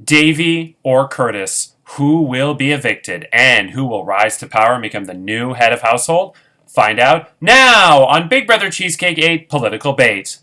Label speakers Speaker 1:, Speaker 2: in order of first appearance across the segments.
Speaker 1: Davy or Curtis, who will be evicted and who will rise to power and become the new head of household? Find out now on Big Brother Cheesecake 8 Political Bait.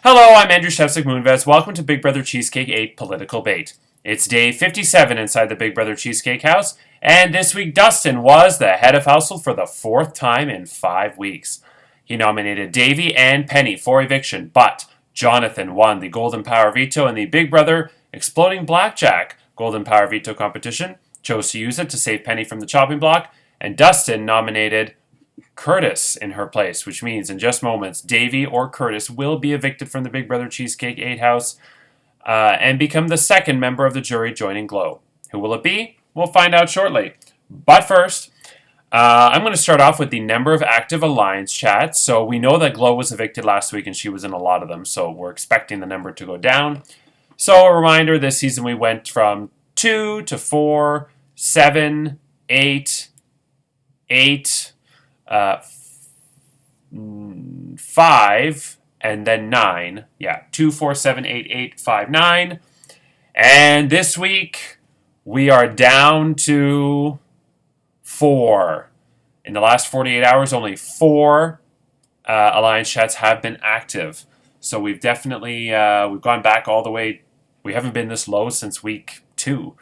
Speaker 1: Hello, I'm Andrew Shevsik Moonves. Welcome to Big Brother Cheesecake 8 Political Bait. It's day 57 inside the Big Brother Cheesecake house, and this week Dustin was the head of household for the fourth time in 5 weeks. He nominated Davy and Penny for eviction, but Jonathan won the Golden Power Veto in the Big Brother Exploding Blackjack Golden Power Veto competition, chose to use it to save Penny from the chopping block, and Dustin nominated Curtis in her place, which means in just moments, Davy or Curtis will be evicted from the Big Brother Cheesecake 8 house and become the second member of the jury joining Glow. Who will it be? We'll find out shortly. But first, I'm going to start off with the number of active Alliance chats. So we know that Glow was evicted last week and she was in a lot of them, so we're expecting the number to go down. So a reminder, this season we went from 2 to 4, 7, 8, 8, 5, and then 9. Yeah, 2, 4, 7, 8, 8, 5, 9. And this week, we are down to 4. In the last 48 hours, only 4 Alliance chats have been active. So we've definitely, we've gone back all the way. We haven't been this low since week 2.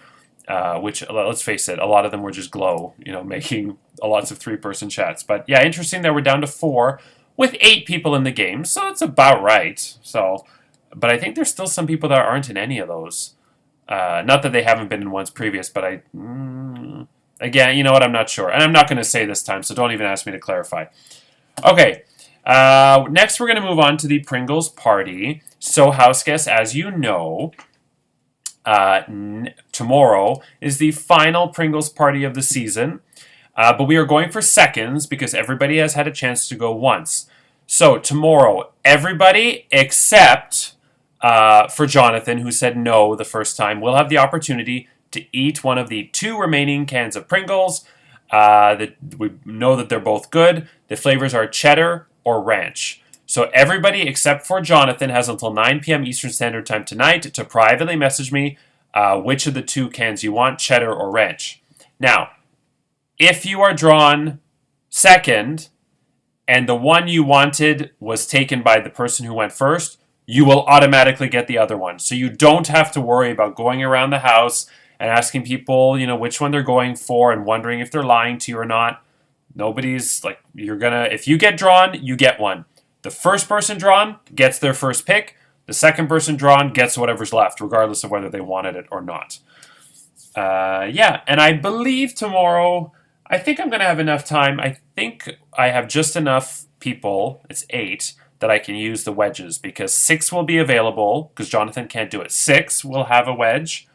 Speaker 1: Which, let's face it, a lot of them were just Glow, making lots of 3-person chats. But yeah, interesting that we're down to 4 with 8 people in the game, so it's about right. So, but I think there's still some people that aren't in any of those. Not that they haven't been in ones previous, but again, you know what, I'm not sure. And I'm not going to say this time, so don't even ask me to clarify. Okay, next we're going to move on to the Pringles party. So house guests, as you know, tomorrow is the final Pringles party of the season, but we are going for seconds because everybody has had a chance to go once. So tomorrow, everybody except for Jonathan, who said no the first time, will have the opportunity to eat one of the 2 remaining cans of Pringles. We know that they're both good. The flavors are cheddar or ranch. So everybody except for Jonathan has until 9 p.m. Eastern Standard Time tonight to privately message me which of the 2 cans you want, cheddar or ranch. Now, if you are drawn second and the one you wanted was taken by the person who went first, you will automatically get the other one. So you don't have to worry about going around the house and asking people, which one they're going for and wondering if they're lying to you or not. Nobody's like, if you get drawn, you get one. The first person drawn gets their first pick. The second person drawn gets whatever's left, regardless of whether they wanted it or not. Yeah, and I believe tomorrow, I think I'm going to have enough time. I think I have just enough people, it's 8, that I can use the wedges, because 6 will be available, because Jonathan can't do it. 6 will have a wedge.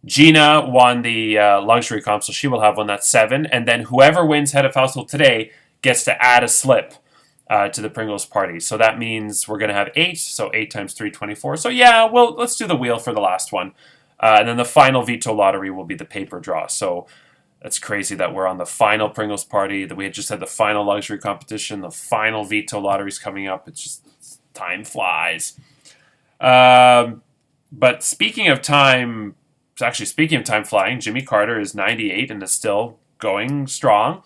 Speaker 1: Gina won the luxury comp, so she will have one. That's 7. And then whoever wins head of household today gets to add a slip to the Pringles party. So that means we're going to have 8, so 8 times 3, 24. So yeah, well, let's do the wheel for the last one. And then the final veto lottery will be the paper draw. So that's crazy that we're on the final Pringles party, that we had just had the final luxury competition, the final veto lottery's coming up. It's just, time flies. But speaking of time flying, Jimmy Carter is 98 and is still going strong.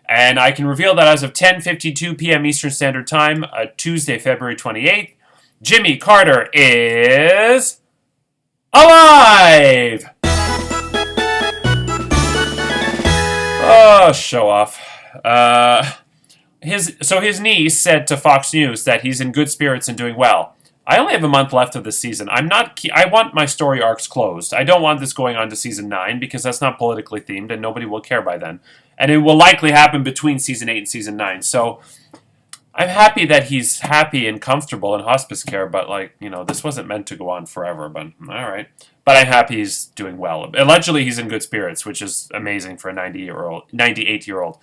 Speaker 1: And I can reveal that as of 10:52 p.m. Eastern Standard Time, Tuesday, February 28th, Jimmy Carter is alive! Oh, show off. His niece said to Fox News that he's in good spirits and doing well. I only have a month left of this season. I want my story arcs closed. I don't want this going on to season 9 because that's not politically themed and nobody will care by then. And it will likely happen between Season 8 and Season 9. So I'm happy that he's happy and comfortable in hospice care, but, like, you know, this wasn't meant to go on forever, but all right. But I'm happy he's doing well. Allegedly, he's in good spirits, which is amazing for a 98-year-old.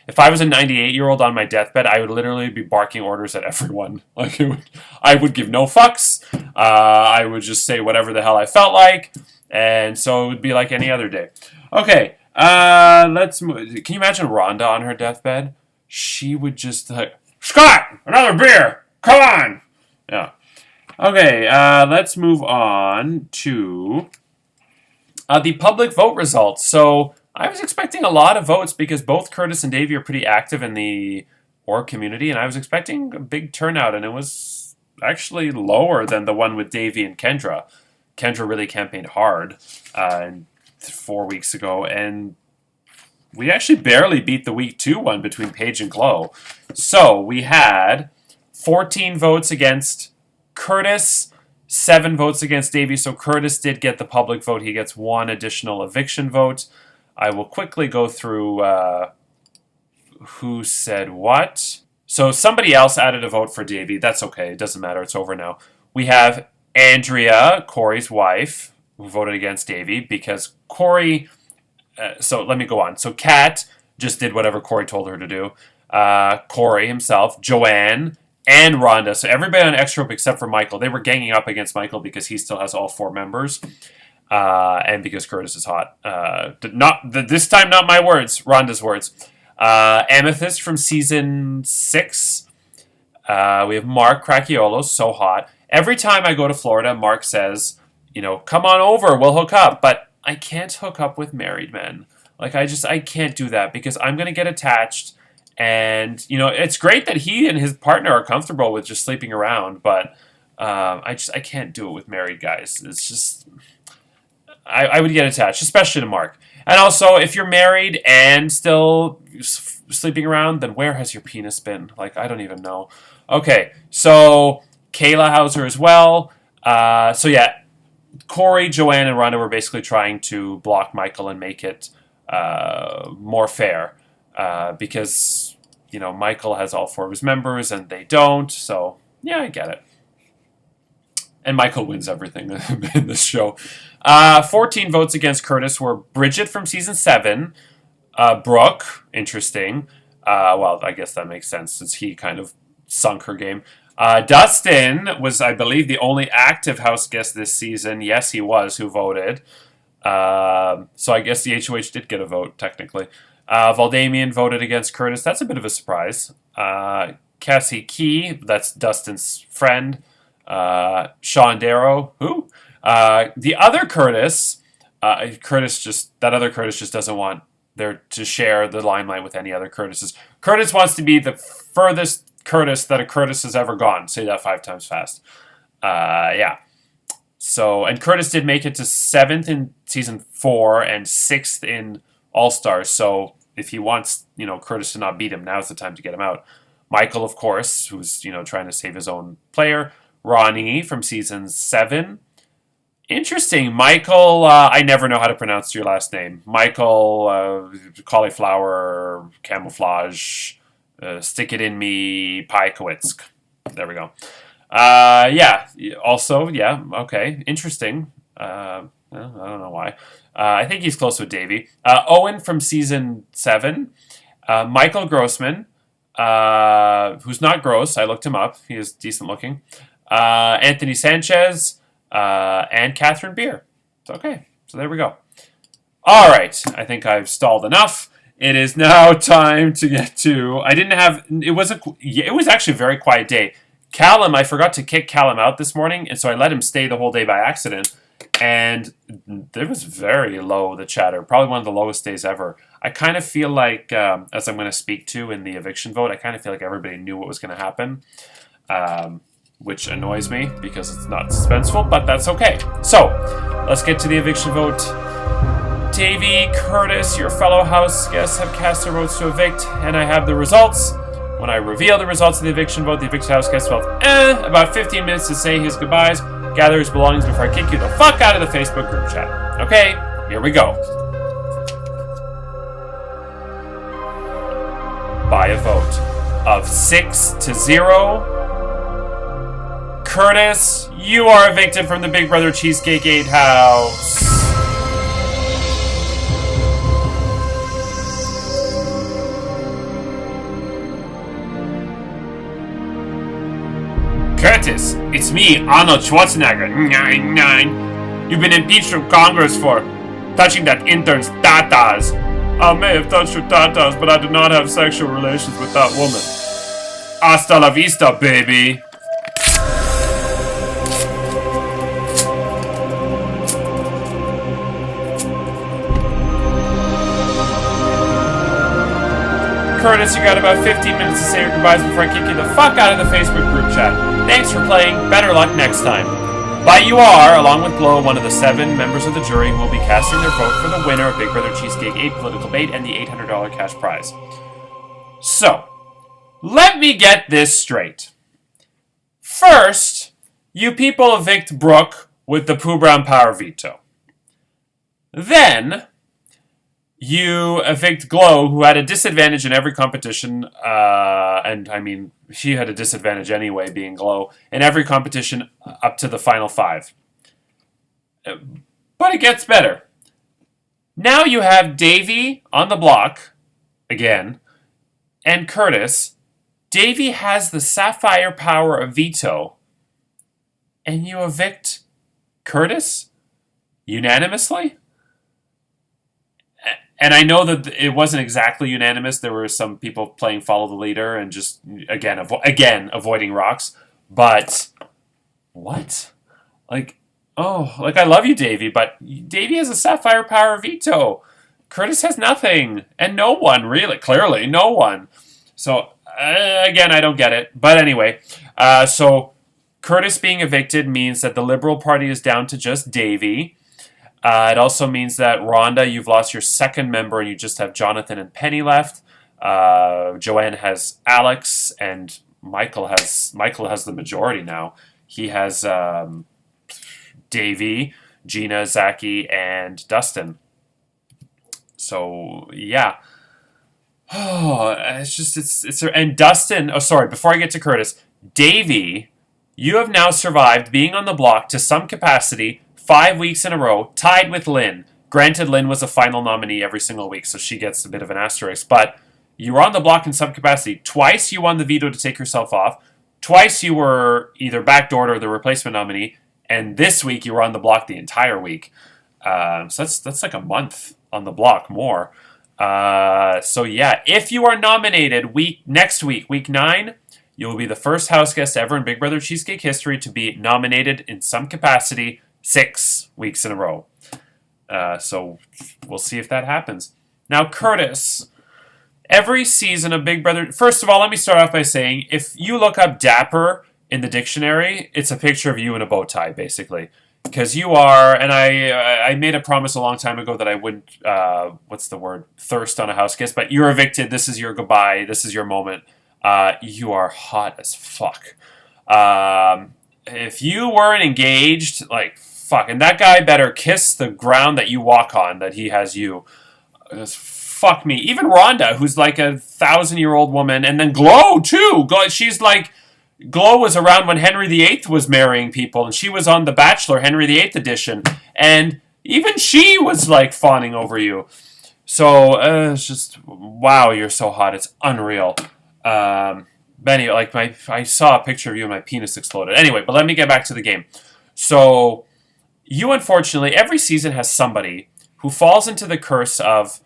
Speaker 1: If I was a 98-year-old on my deathbed, I would literally be barking orders at everyone. Like, I would give no fucks. I would just say whatever the hell I felt like, and so it would be like any other day. Okay, let's move. Can you imagine Rhonda on her deathbed? She would just like, Scott, another beer. Come on. Yeah. Okay, let's move on to the public vote results. So I was expecting a lot of votes because both Curtis and Davey are pretty active in the org community, and I was expecting a big turnout, and it was actually lower than the one with Davey and Kendra. Kendra really campaigned hard 4 weeks ago, and we actually barely beat the week 2 one between Paige and Chloe. So we had 14 votes against Curtis, 7 votes against Davey. So Curtis did get the public vote. He gets 1 additional eviction vote. I will quickly go through who said what. So somebody else added a vote for Davey. That's okay. It doesn't matter. It's over now. We have Andrea, Corey's wife, who voted against Davey because Corey... so let me go on. So Kat just did whatever Corey told her to do. Corey himself, Joanne, and Rhonda. So everybody on Extra Group except for Michael. They were ganging up against Michael because he still has all 4 members. And because Curtis is hot. This time, not my words, Rhonda's words. Amethyst from Season 6. We have Mark Cracchiolo, so hot. Every time I go to Florida, Mark says, you know, come on over, we'll hook up. But I can't hook up with married men. Like, I can't do that because I'm going to get attached. And, you know, it's great that he and his partner are comfortable with just sleeping around. But I can't do it with married guys. It's just... I would get attached, especially to Mark. And also, if you're married and still sleeping around, then where has your penis been? Like, I don't even know. Okay, so Kayla Hauser as well. So yeah, Corey, Joanne, and Rhonda were basically trying to block Michael and make it more fair. Because, you know, Michael has all 4 of his members and they don't. So, yeah, I get it. And Michael wins everything in this show. 14 votes against Curtis were Bridget from Season 7. Brooke, interesting. Well, I guess that makes sense since he kind of sunk her game. Dustin was, I believe, the only active house guest this season. Yes, he was, who voted. So I guess the HOH did get a vote, technically. Valdamian voted against Curtis. That's a bit of a surprise. Cassie Key, that's Dustin's friend. Sean Darrow, who? The other Curtis, that other Curtis just doesn't want there to share the limelight with any other Curtises. Curtis wants to be the furthest Curtis that a Curtis has ever gone. Say that 5 times fast. Yeah. So, and Curtis did make it to 7th in Season 4 and 6th in All-Stars. So, if he wants, you know, Curtis to not beat him, now's the time to get him out. Michael, of course, who's, you know, trying to save his own player. Ronnie from Season 7. Interesting. Michael, I never know how to pronounce your last name. Michael, cauliflower, camouflage, stick it in me, Piekowicz. There we go. Yeah. Also, yeah. Okay. Interesting. Well, I don't know why. I think he's close with Davey. Owen from Season 7. Michael Grossman, who's not gross. I looked him up. He is decent looking. Anthony Sanchez, and Catherine Beer. It's okay. So there we go. All right. I think I've stalled enough. It is now time to get to... It was actually a very quiet day. Callum, I forgot to kick Callum out this morning, and so I let him stay the whole day by accident. And it was very low, the chatter. Probably one of the lowest days ever. I kind of feel like, as I'm going to speak to in the eviction vote, I kind of feel like everybody knew what was going to happen. Which annoys me because it's not suspenseful, but that's okay. So, let's get to the eviction vote. Davey, Curtis, your fellow house guests have cast their votes to evict, and I have the results. When I reveal the results of the eviction vote, the evicted house guest felt, about 15 minutes to say his goodbyes, gather his belongings before I kick you the fuck out of the Facebook group chat. Okay, here we go. by a vote of 6-0. Curtis, you are evicted from the Big Brother Cheesecake 8 house. Curtis, it's me, Arnold Schwarzenegger. 9. You've been impeached from Congress for touching that intern's tatas. I may have touched her tatas, but I did not have sexual relations with that woman. Hasta la vista, baby. Curtis, you got about 15 minutes to say your goodbyes before I kick you the fuck out of the Facebook group chat. Thanks for playing. Better luck next time. But you are, along with Glow, one of the 7 members of the jury who will be casting their vote for the winner of Big Brother Cheesecake 8 Political Bait and the $800 cash prize. So, let me get this straight. First, you people evict Brooke with the Pooh Brown Power Veto. Then, you evict Glow, who had a disadvantage in every competition, and I mean, she had a disadvantage anyway, being Glow, in every competition up to the final 5. But it gets better. Now you have Davey on the block, again, and Curtis. Davey has the sapphire power of veto, and you evict Curtis? Unanimously? And I know that it wasn't exactly unanimous. There were some people playing follow the leader and just, again, avoiding rocks. But, what? I love you, Davey, but Davey has a sapphire power veto. Curtis has nothing. And no one, really. Clearly, no one. So, again, I don't get it. But anyway, so Curtis being evicted means that the Liberal Party is down to just Davey. It also means that, Rhonda, you've lost your second member and you just have Jonathan and Penny left. Joanne has Alex, and Michael has the majority now. He has Davey, Gina, Zachy, and Dustin. So, yeah. Oh, and Dustin, before I get to Curtis, Davey, you have now survived being on the block to some capacity 5 weeks in a row, tied with Lynn. Granted, Lynn was a final nominee every single week, so she gets a bit of an asterisk. But you were on the block in some capacity. Twice you won the veto to take yourself off. Twice you were either backdoored or the replacement nominee. And this week you were on the block the entire week. So that's like a month on the block more. So yeah, if you are nominated next week, week 9, you will be the first house guest ever in Big Brother Cheesecake history to be nominated in some capacity 6 weeks in a row. So we'll see if that happens. Now, Curtis, every season of Big Brother... First of all, let me start off by saying, if you look up dapper in the dictionary, it's a picture of you in a bow tie, basically. Because you are, and I made a promise a long time ago that I wouldn't, thirst on a house guest, but you're evicted, this is your goodbye, this is your moment. You are hot as fuck. If you weren't engaged, fuck. And that guy better kiss the ground that you walk on, that he has you. Fuck me. Even Rhonda, who's like a 1,000-year-old woman, and then Glow, too. Glow was around when Henry VIII was marrying people, and she was on The Bachelor, Henry VIII edition. And even she was, fawning over you. So, it's just, wow, you're so hot. It's unreal. Benny, I saw a picture of you and my penis exploded. Anyway, but let me get back to the game. So, you unfortunately, every season has somebody who falls into the curse of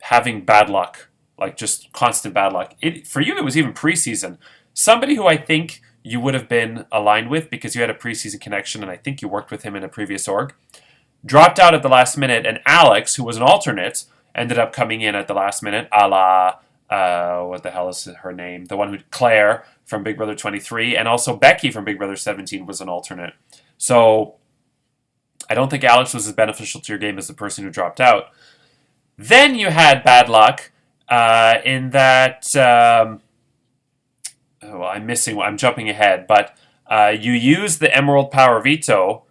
Speaker 1: having bad luck, just constant bad luck. For you, it was even preseason. Somebody who I think you would have been aligned with because you had a preseason connection, and I think you worked with him in a previous org, dropped out at the last minute, and Alex, who was an alternate, ended up coming in at the last minute, a la, what the hell is her name? The one who, Claire from Big Brother 23, and also Becky from Big Brother 17 was an alternate. So, I don't think Alex was as beneficial to your game as the person who dropped out. Then you had bad luck in that... I'm jumping ahead, but you used the Emerald Power Veto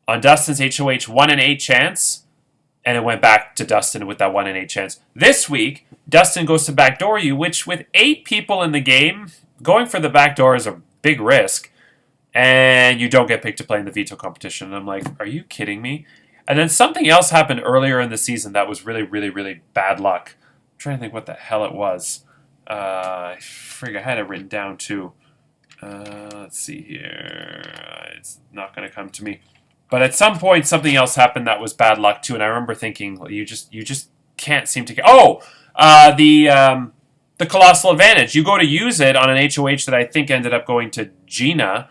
Speaker 1: on Dustin's HOH 1 in 8 chance, and it went back to Dustin with that 1 in 8 chance. This week, Dustin goes to backdoor you, which with 8 people in the game, going for the backdoor is a big risk. And you don't get picked to play in the veto competition. And I'm like, are you kidding me? And then something else happened earlier in the season that was really, really, really bad luck. I'm trying to think what the hell it was. I had it written down too. Let's see here. It's not going to come to me. But at some point, something else happened that was bad luck too. And I remember thinking, well, you just can't seem to get. Oh, the Colossal Advantage. You go to use it on an HOH that I think ended up going to Gina.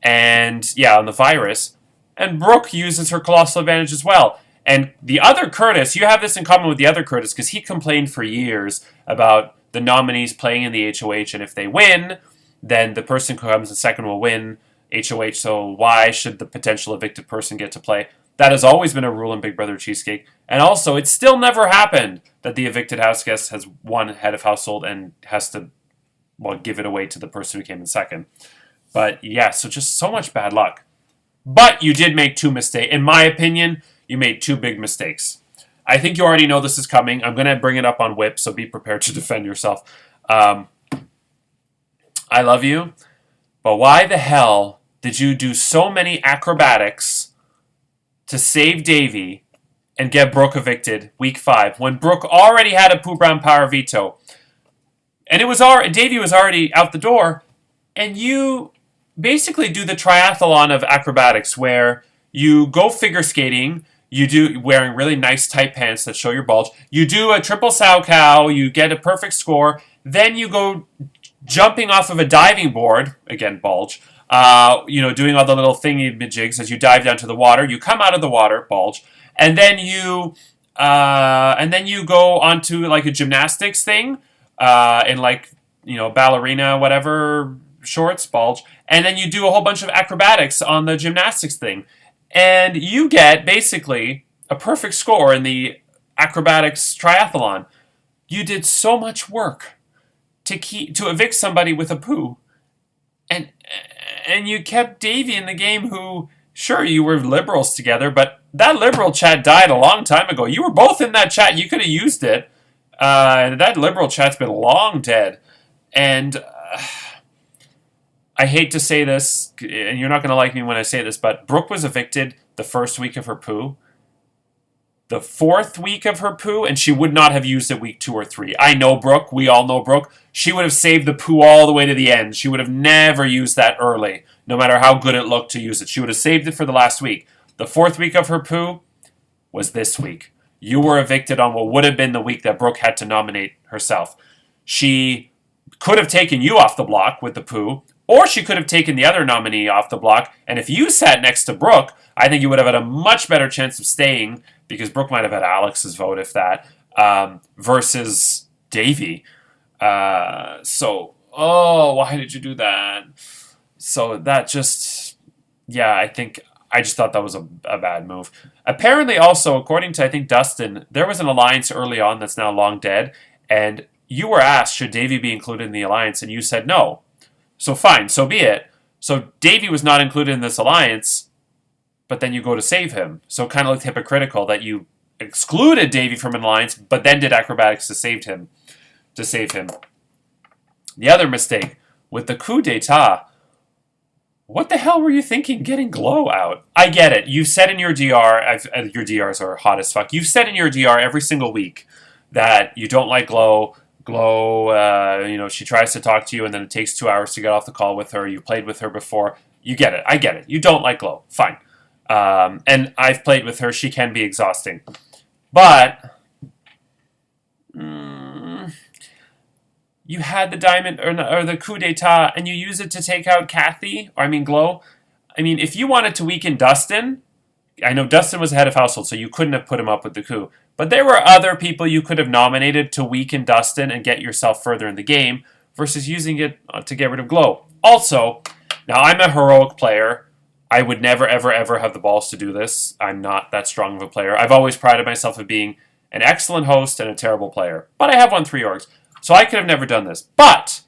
Speaker 1: And, yeah, on the virus. And Brooke uses her Colossal Advantage as well. And the other Curtis, you have this in common with the other Curtis, because he complained for years about the nominees playing in the HOH, and if they win, then the person who comes in second will win HOH, so why should the potential evicted person get to play? That has always been a rule in Big Brother Cheesecake. And also, it still never happened that the evicted house guest has one head of household and has to, well, give it away to the person who came in second. But yeah, so just so much bad luck. But you did make 2 mistakes. In my opinion, you made 2 big mistakes. I think you already know this is coming. I'm going to bring it up on Whip, so be prepared to defend yourself. I love you, but why the hell did you do so many acrobatics to save Davey and get Brooke evicted week 5 when Brooke already had a Pooh Brown power veto? And Davey was already out the door, and you basically do the triathlon of acrobatics where you go figure skating, you do wearing really nice tight pants that show your bulge, you do a triple sow cow, you get a perfect score, then you go jumping off of a diving board, again bulge, doing all the little thingy-majigs as you dive down to the water, you come out of the water, bulge, and then you go onto like a gymnastics thing, in ballerina, whatever, shorts, bulge, and then you do a whole bunch of acrobatics on the gymnastics thing. And you get, basically, a perfect score in the acrobatics triathlon. You did so much work to evict somebody with a poo. And you kept Davey in the game who, sure, you were liberals together, but that liberal chat died a long time ago. You were both in that chat. You could have used it. That liberal chat's been long dead. And I hate to say this, and you're not going to like me when I say this, but Brooke was evicted the first week of her poo. The 4th week of her poo, and she would not have used it week 2 or 3. I know Brooke. We all know Brooke. She would have saved the poo all the way to the end. She would have never used that early, no matter how good it looked to use it. She would have saved it for the last week. The 4th week of her poo was this week. You were evicted on what would have been the week that Brooke had to nominate herself. She could have taken you off the block with the poo, or she could have taken the other nominee off the block, and if you sat next to Brooke, I think you would have had a much better chance of staying, because Brooke might have had Alex's vote, if that, versus Davey. Why did you do that? So that just, I just thought that was a bad move. Apparently also, according to, I think, Dustin, there was an alliance early on that's now long dead, and you were asked, should Davey be included in the alliance, and you said no. So fine, so be it. So Davey was not included in this alliance, but then you go to save him. So kind of looked hypocritical that you excluded Davey from an alliance, but then did acrobatics to save him. The other mistake with the coup d'etat. What the hell were you thinking getting Glow out? I get it. You said in your DR, your DRs are hot as fuck. You've said in your DR every single week that you don't like Glow. Glow, she tries to talk to you and then it takes 2 hours to get off the call with her. You played with her before. You get it. I get it. You don't like Glow. Fine. And I've played with her. She can be exhausting. But you had the diamond or the coup d'etat and you use it to take out Glow. I mean, if you wanted to weaken Dustin, I know Dustin was the head of household, so you couldn't have put him up with the coup. But there were other people you could have nominated to weaken Dustin and get yourself further in the game versus using it to get rid of Glow. Also, now I'm a heroic player. I would never, ever, ever have the balls to do this. I'm not that strong of a player. I've always prided myself of being an excellent host and a terrible player. But I have won 3 orgs, so I could have never done this. But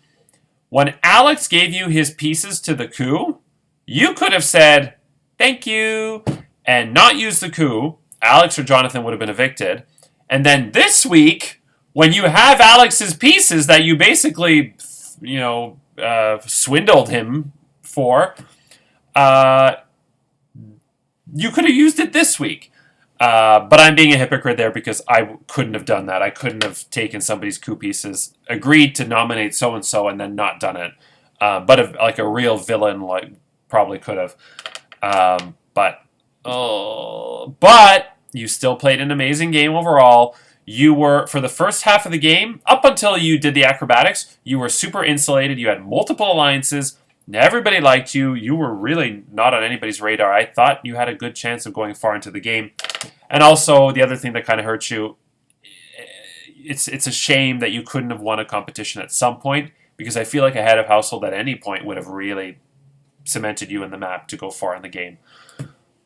Speaker 1: when Alex gave you his pieces to the coup, you could have said, thank you, and not use the coup. Alex or Jonathan would have been evicted. And then this week, when you have Alex's pieces that you basically, swindled him for, you could have used it this week. But I'm being a hypocrite there because I couldn't have done that. I couldn't have taken somebody's coup pieces, agreed to nominate so-and-so, and then not done it. But if, like a real villain, probably could have. But you still played an amazing game overall. You were, for the first half of the game, up until you did the acrobatics, you were super insulated. You had multiple alliances. Everybody liked you. You were really not on anybody's radar. I thought you had a good chance of going far into the game. And also, the other thing that kind of hurt you, it's a shame that you couldn't have won a competition at some point, because I feel like a head of household at any point would have really cemented you in the map to go far in the game.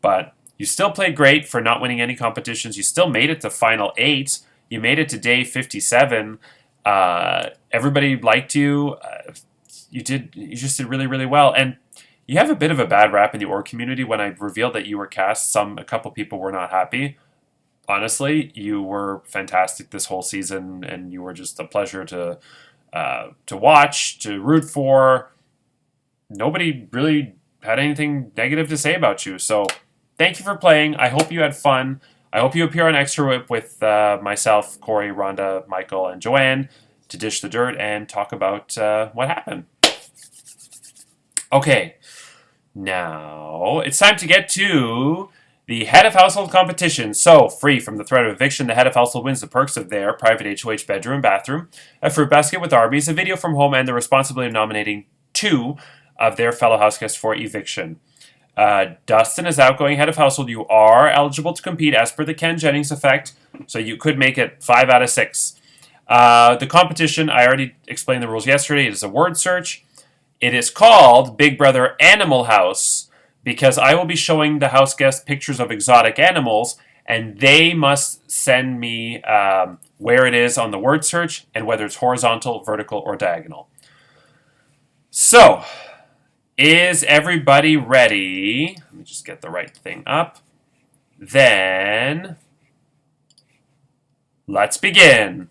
Speaker 1: But you still played great for not winning any competitions. You still made it to Final 8. You made it to day 57. Everybody liked you. You just did really, really well. And you have a bit of a bad rap in the org community. When I revealed that you were cast, a couple people were not happy. Honestly, you were fantastic this whole season, and you were just a pleasure to watch, to root for. Nobody really had anything negative to say about you. So thank you for playing. I hope you had fun. I hope you appear on Extra Whip with myself, Corey, Rhonda, Michael, and Joanne to dish the dirt and talk about what happened. Okay, now it's time to get to the Head of Household competition. So, free from the threat of eviction, the Head of Household wins the perks of their private HOH bedroom and bathroom, a fruit basket with Arby's, a video from home, and the responsibility of nominating 2 of their fellow house guests for eviction. Dustin is outgoing Head of Household. You are eligible to compete as per the Ken Jennings effect, so you could make it 5 out of 6. The competition, I already explained the rules yesterday. It is a word search. It is called Big Brother Animal House because I will be showing the house guests pictures of exotic animals, and they must send me where it is on the word search and whether it's horizontal, vertical, or diagonal. So, is everybody ready? Let me just get the right thing up. Then, let's begin.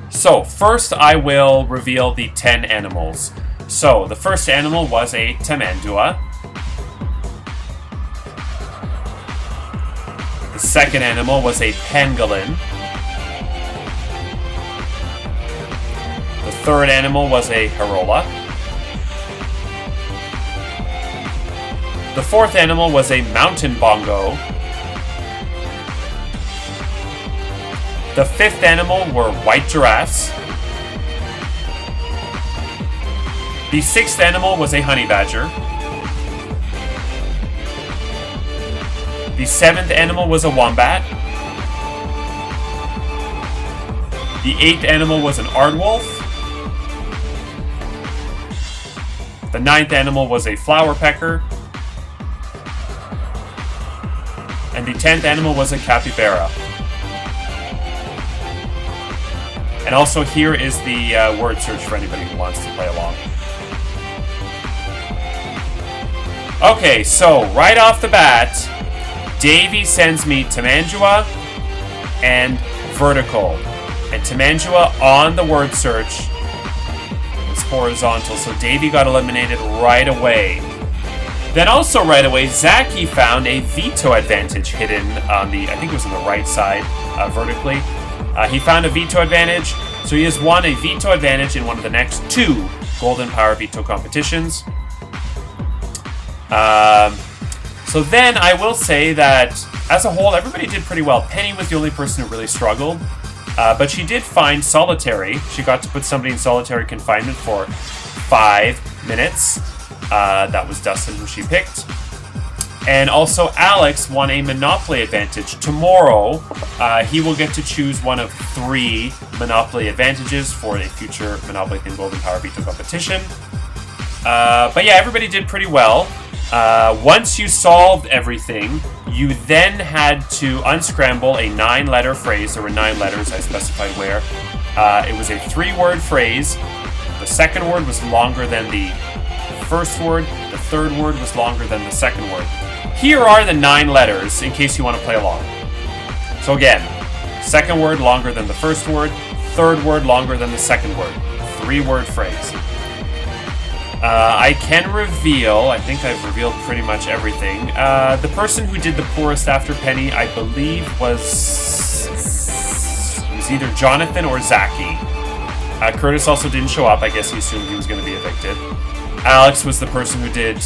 Speaker 1: So, first I will reveal the 10 animals. So, the first animal was a tamandua. The second animal was a pangolin. The third animal was a harola. The fourth animal was a mountain bongo. The fifth animal were white giraffes. The sixth animal was a honey badger. The seventh animal was a wombat. The eighth animal was an aardwolf. The ninth animal was a flower pecker. And the 10th animal was a capybara. And also here is the word search for anybody who wants to play along. Okay, so right off the bat, Davey sends me Tamandua and Vertical. And Tamandua on the word search is horizontal, so Davey got eliminated right away. Then also right away, Zaki found a veto advantage hidden on the, I think it was on the right side, vertically. He found a veto advantage, so he has won a veto advantage in one of the next 2 Golden Power Veto competitions. So then I will say that, as a whole, everybody did pretty well. Penny was the only person who really struggled, but she did find solitary. She got to put somebody in solitary confinement for 5 minutes. That was Dustin, who she picked. And also, Alex won a Monopoly advantage. Tomorrow, he will get to choose one of 3 Monopoly advantages for a future Monopoly themed Golden Power Veto competition. But yeah, everybody did pretty well. Once you solved everything, you then had to unscramble a 9-letter phrase. There were 9 letters, I specified where. It was a 3-word phrase. The second word was longer than the first word. The third word was longer than the second word. Here are the 9 letters, in case you want to play along. So again, second word longer than the first word, third word longer than the second word. 3-word phrase. I can reveal, I think I've revealed pretty much everything. The person who did the poorest after Penny, I believe was either Jonathan or Zachy. Curtis also didn't show up. I guess he assumed he was going to be evicted. Alex was the person who did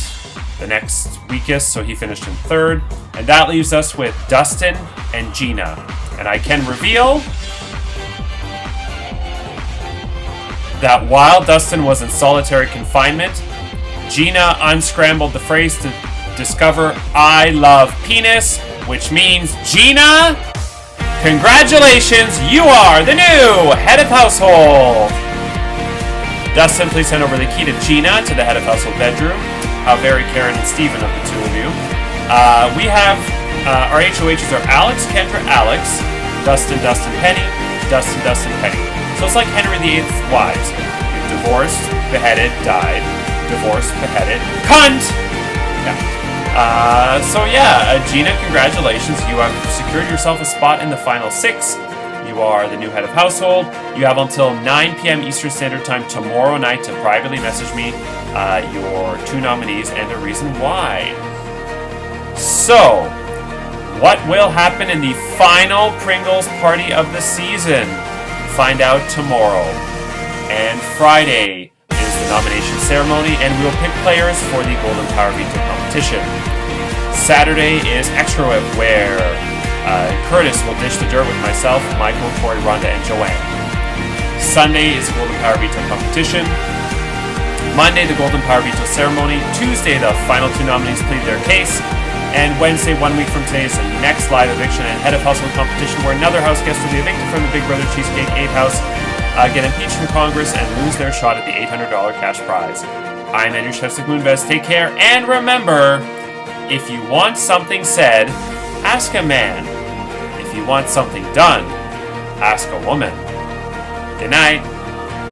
Speaker 1: the next weakest, so he finished in third. And that leaves us with Dustin and Gina. And I can reveal that while Dustin was in solitary confinement, Gina unscrambled the phrase to discover I love penis, which means Gina, congratulations, you are the new head of household. Dustin, please hand over the key to Gina to the head of household bedroom. How very Karen and Stephen of the two of you. We have our HOHs are Alex, Kendra, Alex, Dustin, Dustin, Penny, Dustin, Dustin, Penny. So it's like Henry VIII's wives. Divorced, beheaded, died. Divorced, beheaded, cunt! Yeah. Gina, congratulations. You have secured yourself a spot in the final 6. You are the new head of household. You have until 9 p.m. Eastern Standard Time tomorrow night to privately message me your 2 nominees and the reason why. So, what will happen in the final Pringles party of the season? Find out tomorrow. And Friday is the nomination ceremony, and we'll pick players for the Golden Power Veto competition. Saturday is Extra Whip, where Curtis will dish the dirt with myself, Michael, Corey, Rhonda, and Joanne. Sunday is the Golden Power Veto competition. Monday, the Golden Power Veto ceremony. Tuesday, the final 2 nominees plead their case. And Wednesday, 1 week from today, is the next live eviction and head of household competition where another house guest will be evicted from the Big Brother Cheesecake 8 house, get impeached from Congress, and lose their shot at the $800 cash prize. I'm Andrew Shevsik Moonves. Take care, and remember, if you want something said, ask a man. If you want something done, ask a woman. Good night.